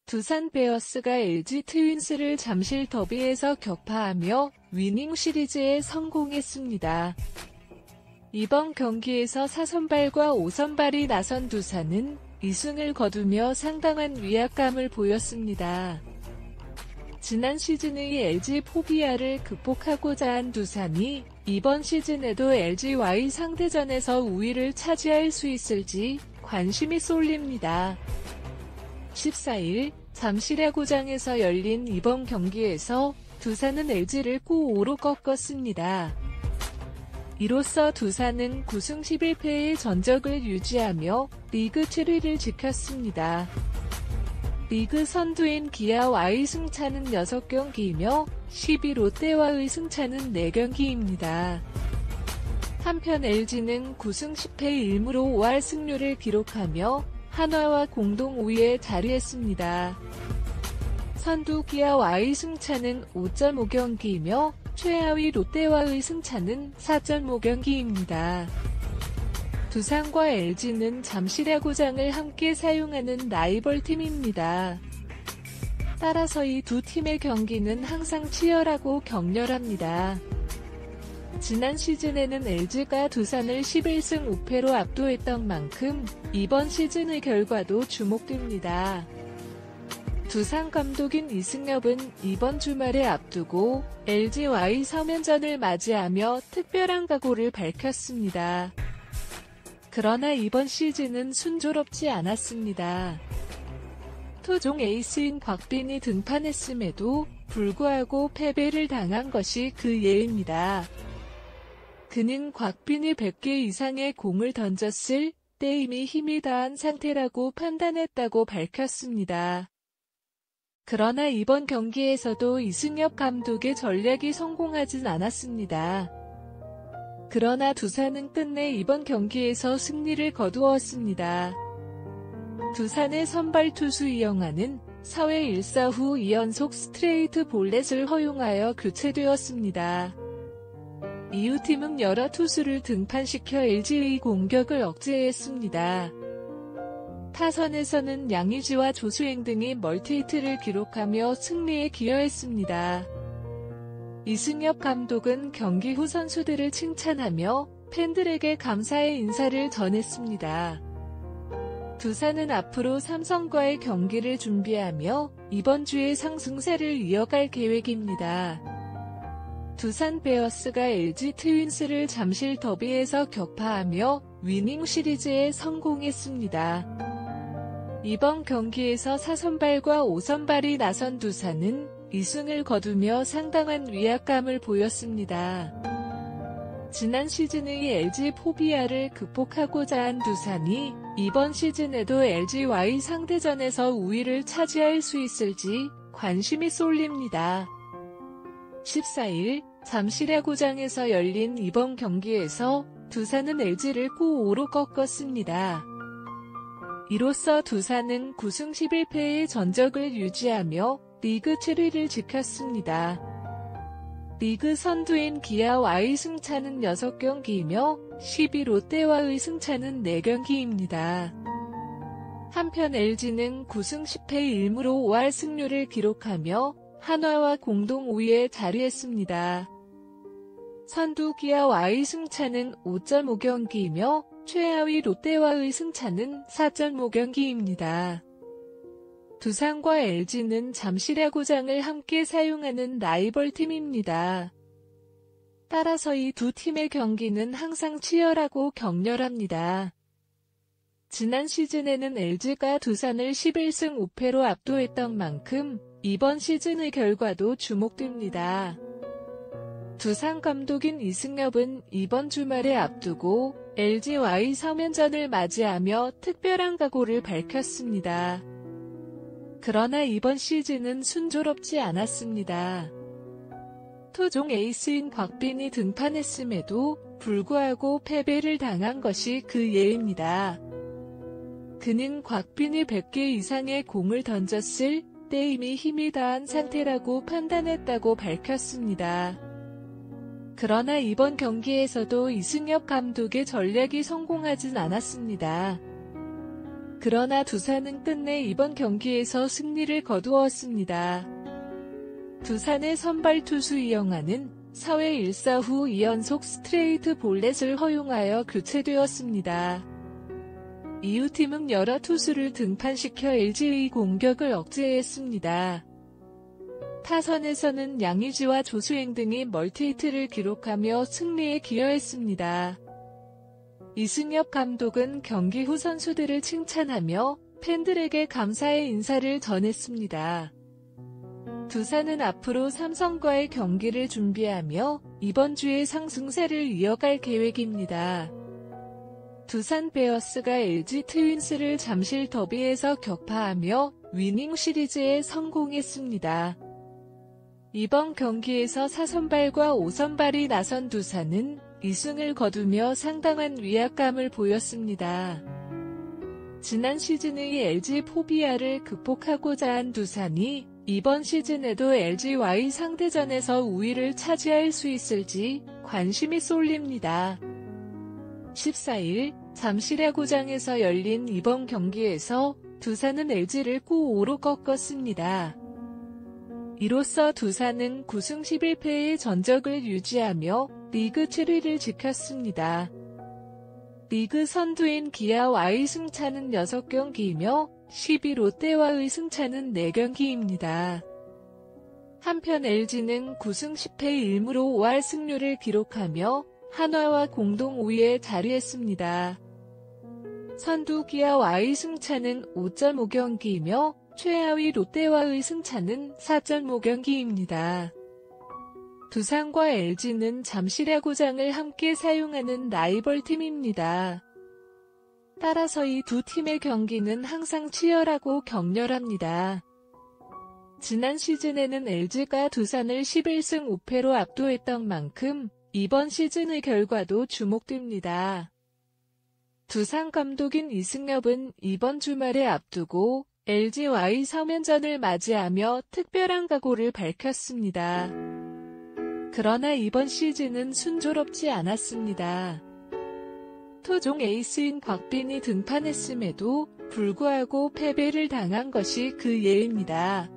두산 베어스가 LG 트윈스를 잠실 더비에서 격파하며 위닝 시리즈에 성공했습니다. 이번 경기에서 4선발과 5선발이 나선 두산은 2승을 거두며 상당한 위압감을 보였습니다. 지난 시즌의 LG 포비아를 극복하고자 한 두산이 이번 시즌에도 LG와의 상대전에서 우위를 차지할 수 있을지 관심이 쏠립니다. 14일 잠실 야구장에서 열린 이번 경기에서 두산은 LG를 9-5로 꺾었습니다. 이로써 두산은 9승 11패의 전적을 유지하며 리그 7위를 지켰습니다. 리그 선두인 기아와의 승차는 6경기이며 10위 롯데와의 승차는 4경기입니다. 한편 LG는 9승 10패 1무로 5할 승률을 기록하며 한화와 공동 5위에 자리했습니다. 선두 기아와의 승차는 5.5경기이며 최하위 롯데와의 승차는 4.5경기입니다. 두산과 LG는 잠실 야구장을 함께 사용하는 라이벌 팀입니다. 따라서 이 두 팀의 경기는 항상 치열하고 격렬합니다. 지난 시즌에는 LG가 두산을 11승 5패로 압도했던 만큼 이번 시즌의 결과도 주목됩니다. 두산 감독인 이승엽은 이번 주말에 앞두고 LG와의 3연전을 맞이하며 특별한 각오를 밝혔습니다. 그러나 이번 시즌은 순조롭지 않았습니다. 토종 에이스인 곽빈이 등판했음에도 불구하고 패배를 당한 것이 그 예입니다. 그는 곽빈이 100개 이상의 공을 던졌을 때 이미 힘이 다한 상태라고 판단했다고 밝혔습니다. 그러나 이번 경기에서도 이승엽 감독의 전략이 성공하진 않았습니다. 그러나 두산은 끝내 이번 경기에서 승리를 거두었습니다. 두산의 선발 투수 이영하는 4회 1사 후 2연속 스트레이트 볼넷을 허용하여 교체되었습니다. 이후 팀은 여러 투수를 등판시켜 LG의 공격을 억제했습니다. 타선에서는 양의지와 조수행 등이 멀티히트를 기록하며 승리에 기여했습니다. 이승엽 감독은 경기 후 선수들을 칭찬하며 팬들에게 감사의 인사를 전했습니다. 두산은 앞으로 삼성과의 경기를 준비하며 이번 주에 상승세를 이어갈 계획입니다. 두산 베어스가 LG 트윈스를 잠실 더비에서 격파하며 위닝 시리즈에 성공했습니다. 이번 경기에서 4선발과 5선발이 나선 두산은 2승을 거두며 상당한 위압감을 보였습니다. 지난 시즌의 LG 포비아를 극복하고자 한 두산이 이번 시즌에도 LG와의 상대전에서 우위를 차지할 수 있을지 관심이 쏠립니다. 14일 잠실 야구장에서 열린 이번 경기에서 두산은 LG를 9-5로 꺾었습니다. 이로써 두산은 9승 11패의 전적을 유지하며 리그 7위를 지켰습니다. 리그 선두인 기아와의 승차는 6경기이며 10위 롯데와의 승차는 4경기입니다. 한편 LG는 9승 10패 1무로 5할 승률을 기록하며 한화와 공동 5위에 자리했습니다. 선두 기아와의 승차는 5.5경기이며 최하위 롯데와의 승차는 4.5경기입니다. 두산과 LG는 잠실 야구장을 함께 사용하는 라이벌 팀입니다. 따라서 이 두 팀의 경기는 항상 치열하고 격렬합니다. 지난 시즌에는 LG가 두산을 11승 5패로 압도했던 만큼 이번 시즌의 결과도 주목됩니다. 두산 감독인 이승엽은 이번 주말에 앞두고 LG와의 3연전을 맞이하며 특별한 각오를 밝혔습니다. 그러나 이번 시즌은 순조롭지 않았습니다. 토종 에이스인 곽빈이 등판했음에도 불구하고 패배를 당한 것이 그 예입니다. 그는 곽빈이 100개 이상의 공을 던졌을 때 이미 힘이 다한 상태라고 판단했다고 밝혔습니다. 그러나 이번 경기에서도 이승엽 감독의 전략이 성공하진 않았습니다. 그러나 두산은 끝내 이번 경기에서 승리를 거두었습니다. 두산의 선발 투수 이영하는 4회 1사 후 2연속 스트레이트 볼넷을 허용하여 교체되었습니다. 이후 팀은 여러 투수를 등판시켜 LG의 공격을 억제했습니다. 타선에서는 양의지와 조수행 등이 멀티히트를 기록하며 승리에 기여했습니다. 이승엽 감독은 경기 후 선수들을 칭찬하며 팬들에게 감사의 인사를 전했습니다. 두산은 앞으로 삼성과의 경기를 준비하며 이번 주에 상승세를 이어갈 계획입니다. 두산 베어스가 LG 트윈스를 잠실 더비에서 격파하며 위닝 시리즈에 성공했습니다. 이번 경기에서 4선발과 5선발이 나선 두산은 2승을 거두며 상당한 위압감을 보였습니다. 지난 시즌의 LG 포비아를 극복하고자 한 두산이 이번 시즌에도 LG와의 상대전에서 우위를 차지할 수 있을지 관심이 쏠립니다. 14일 잠실야구장에서 열린 이번 경기에서 두산은 LG를 9-5로 꺾었습니다. 이로써 두산은 9승 11패의 전적을 유지하며 리그 7위를 지켰습니다. 리그 선두인 기아와의 승차는 6경기이며 10위 롯데와의 승차는 4경기입니다. 한편 LG는 9승 10패 1무로 5할 승률을 기록하며 한화와 공동 5위에 자리했습니다. 선두 기아와의 승차는 5.5경기이며 최하위 롯데와의 승차는 4.5경기입니다. 두산과 LG는 잠실야구장을 함께 사용하는 라이벌 팀입니다. 따라서 이 두 팀의 경기는 항상 치열하고 격렬합니다. 지난 시즌에는 LG가 두산을 11승 5패로 압도했던 만큼 이번 시즌의 결과도 주목됩니다. 두산 감독인 이승엽은 이번 주말에 앞두고 LG와의 3연전을 맞이하며 특별한 각오를 밝혔습니다. 그러나 이번 시즌은 순조롭지 않았습니다. 토종 에이스인 곽빈이 등판했음에도 불구하고 패배를 당한 것이 그 예입니다.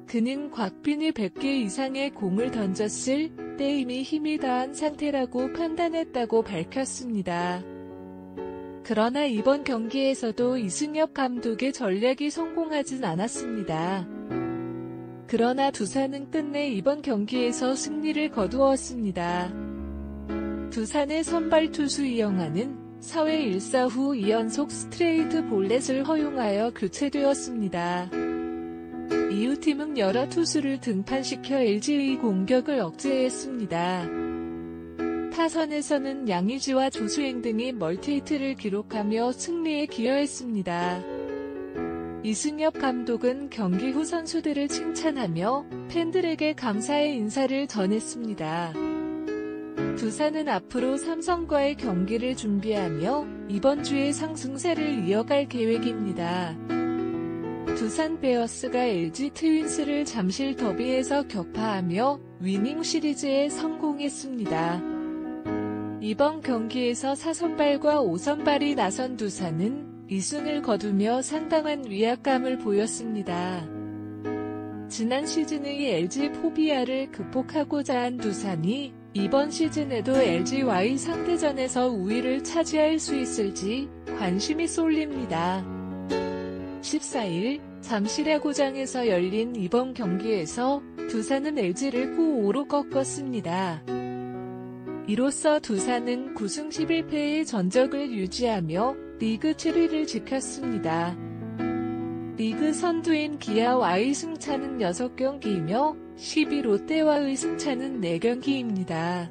그는 곽빈이 100개 이상의 공을 던졌을 때 이미 힘이 다한 상태라고 판단했다고 밝혔습니다. 그러나 이번 경기에서도 이승엽 감독의 전략이 성공하진 않았습니다. 그러나 두산은 끝내 이번 경기에서 승리를 거두었습니다. 두산의 선발 투수 이영하는 4회 1사 후 2연속 스트레이트 볼넷을 허용하여 교체되었습니다. 이후 팀은 여러 투수를 등판시켜 LG의 공격을 억제했습니다. 타선에서는 양의지와 조수행 등이 멀티히트를 기록하며 승리에 기여했습니다. 이승엽 감독은 경기 후 선수들을 칭찬하며 팬들에게 감사의 인사를 전했습니다. 두산은 앞으로 삼성과의 경기를 준비하며 이번 주에 상승세를 이어갈 계획입니다. 두산 베어스가 LG 트윈스를 잠실 더비에서 격파하며 위닝 시리즈에 성공했습니다. 이번 경기에서 4선발과 5선발이 나선 두산은 2승을 거두며 상당한 위압감을 보였습니다. 지난 시즌의 LG 포비아를 극복하고자 한 두산이 이번 시즌에도 LG와의 상대전에서 우위를 차지할 수 있을지 관심이 쏠립니다. 14일 잠실야구장에서 열린 이번 경기에서 두산은 LG를 9-5로 꺾었습니다. 이로써 두산은 9승 11패의 전적을 유지하며 리그 7위를 지켰습니다. 리그 선두인 기아와의 승차는 6경기이며 10위 롯데와의 승차는 4경기입니다.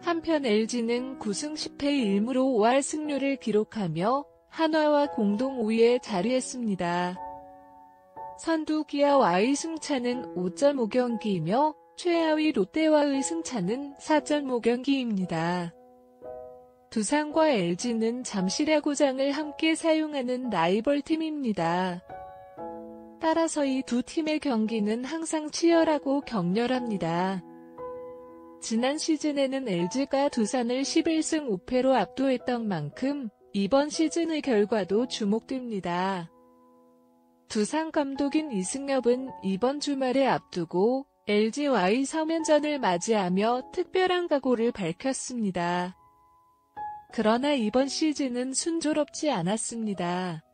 한편 LG는 9승 10패 1무로 5할 승률을 기록하며 한화와 공동 5위에 자리했습니다. 선두 기아와의 승차는 5.5경기이며 최하위 롯데와의 승차는 4.5경기입니다. 두산과 LG는 잠실야구장을 함께 사용하는 라이벌 팀입니다. 따라서 이 두 팀의 경기는 항상 치열하고 격렬합니다. 지난 시즌에는 LG가 두산을 11승 5패로 압도했던 만큼 이번 시즌의 결과도 주목됩니다. 두산 감독인 이승엽은 이번 주말에 앞두고 LG와의 3연전을 맞이하며 특별한 각오를 밝혔습니다. 그러나 이번 시즌은 순조롭지 않았습니다.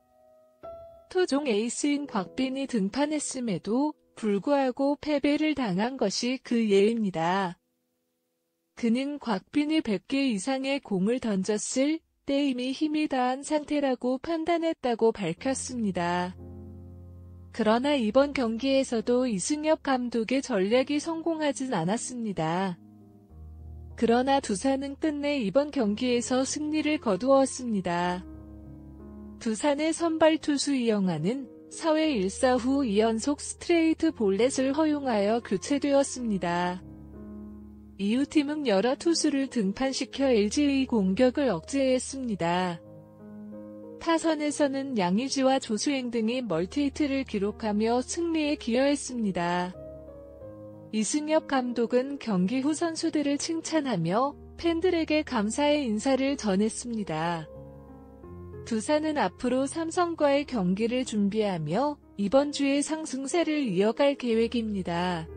토종 에이스인 곽빈이 등판했음에도 불구하고 패배를 당한 것이 그 예입니다. 그는 곽빈이 100개 이상의 공을 던졌을 때 이미 힘이 다한 상태라고 판단했다고 밝혔습니다. 그러나 이번 경기에서도 이승엽 감독의 전략이 성공하진 않았습니다. 그러나 두산은 끝내 이번 경기에서 승리를 거두었습니다. 두산의 선발 투수 이영하는 4회 1사 후 2연속 스트레이트 볼넷을 허용하여 교체되었습니다. 이후 팀은 여러 투수를 등판시켜 LG의 공격을 억제했습니다. 타선에서는 양의지와 조수행 등이 멀티히트를 기록하며 승리에 기여했습니다. 이승엽 감독은 경기 후 선수들을 칭찬하며 팬들에게 감사의 인사를 전했습니다. 두산은 앞으로 삼성과의 경기를 준비하며 이번 주에 상승세를 이어갈 계획입니다.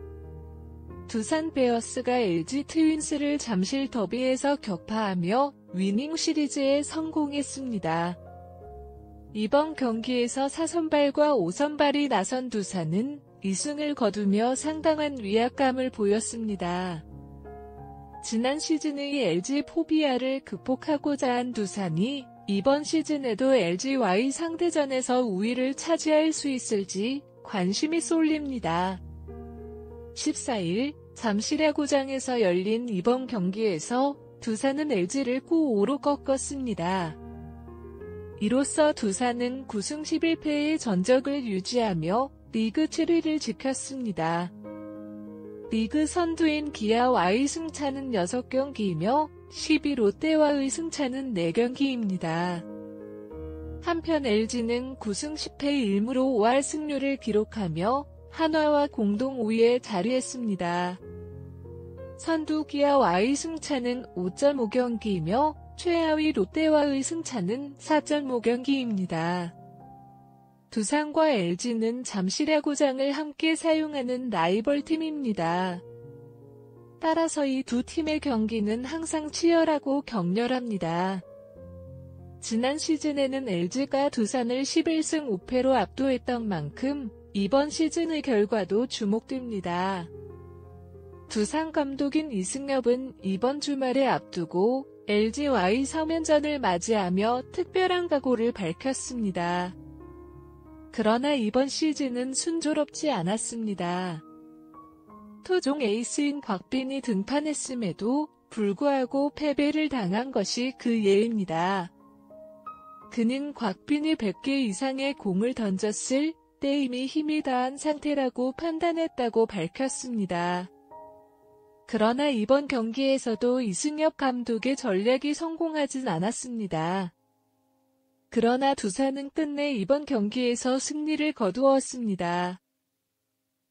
두산 베어스가 LG 트윈스를 잠실 더비에서 격파하며 위닝 시리즈에 성공했습니다. 이번 경기에서 4선발과 5선발이 나선 두산은 2승을 거두며 상당한 위압감을 보였습니다. 지난 시즌의 LG 포비아를 극복하고자 한 두산이 이번 시즌에도 LG와의 상대전에서 우위를 차지할 수 있을지 관심이 쏠립니다. 14일 잠실 야구장에서 열린 이번 경기에서 두산은 LG를 9-5로 꺾었습니다. 이로써 두산은 9승 11패의 전적을 유지하며 리그 7위를 지켰습니다. 리그 선두인 기아와의 승차는 6경기이며 10위 롯데와의 승차는 4경기입니다. 한편 LG는 9승 10패 1무로 5할 승률을 기록하며 한화와 공동 5위에 자리했습니다. 선두 기아와의 승차는 5.5경기이며 최하위 롯데와의 승차는 4.5경기입니다. 두산과 LG는 잠실 야구장을 함께 사용하는 라이벌 팀입니다. 따라서 이 두 팀의 경기는 항상 치열하고 격렬합니다. 지난 시즌에는 LG가 두산을 11승 5패로 압도했던 만큼 이번 시즌의 결과도 주목됩니다. 두산 감독인 이승엽은 이번 주말에 앞두고 LG와의 3연전을 맞이하며 특별한 각오를 밝혔습니다. 그러나 이번 시즌은 순조롭지 않았습니다. 토종 에이스인 곽빈이 등판했음에도 불구하고 패배를 당한 것이 그 예입니다. 그는 곽빈이 100개 이상의 공을 던졌을 때 이미 힘이 다한 상태라고 판단했다고 밝혔습니다. 그러나 이번 경기에서도 이승엽 감독의 전략이 성공하진 않았습니다. 그러나 두산은 끝내 이번 경기에서 승리를 거두었습니다.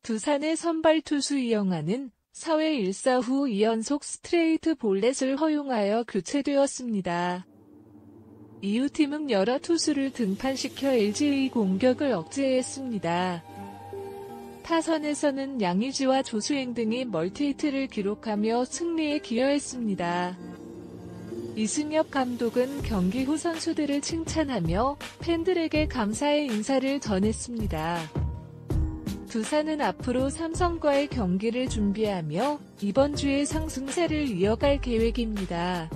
두산의 선발 투수 이영하는 4회 1사 후 2연속 스트레이트 볼넷을 허용하여 교체되었습니다. 이후 팀은 여러 투수를 등판시켜 LG의 공격을 억제했습니다. 타선에서는 양의지와 조수행 등이 멀티히트를 기록하며 승리에 기여했습니다. 이승엽 감독은 경기 후 선수들을 칭찬하며 팬들에게 감사의 인사를 전했습니다. 두산은 앞으로 삼성과의 경기를 준비하며 이번 주에 상승세를 이어갈 계획입니다.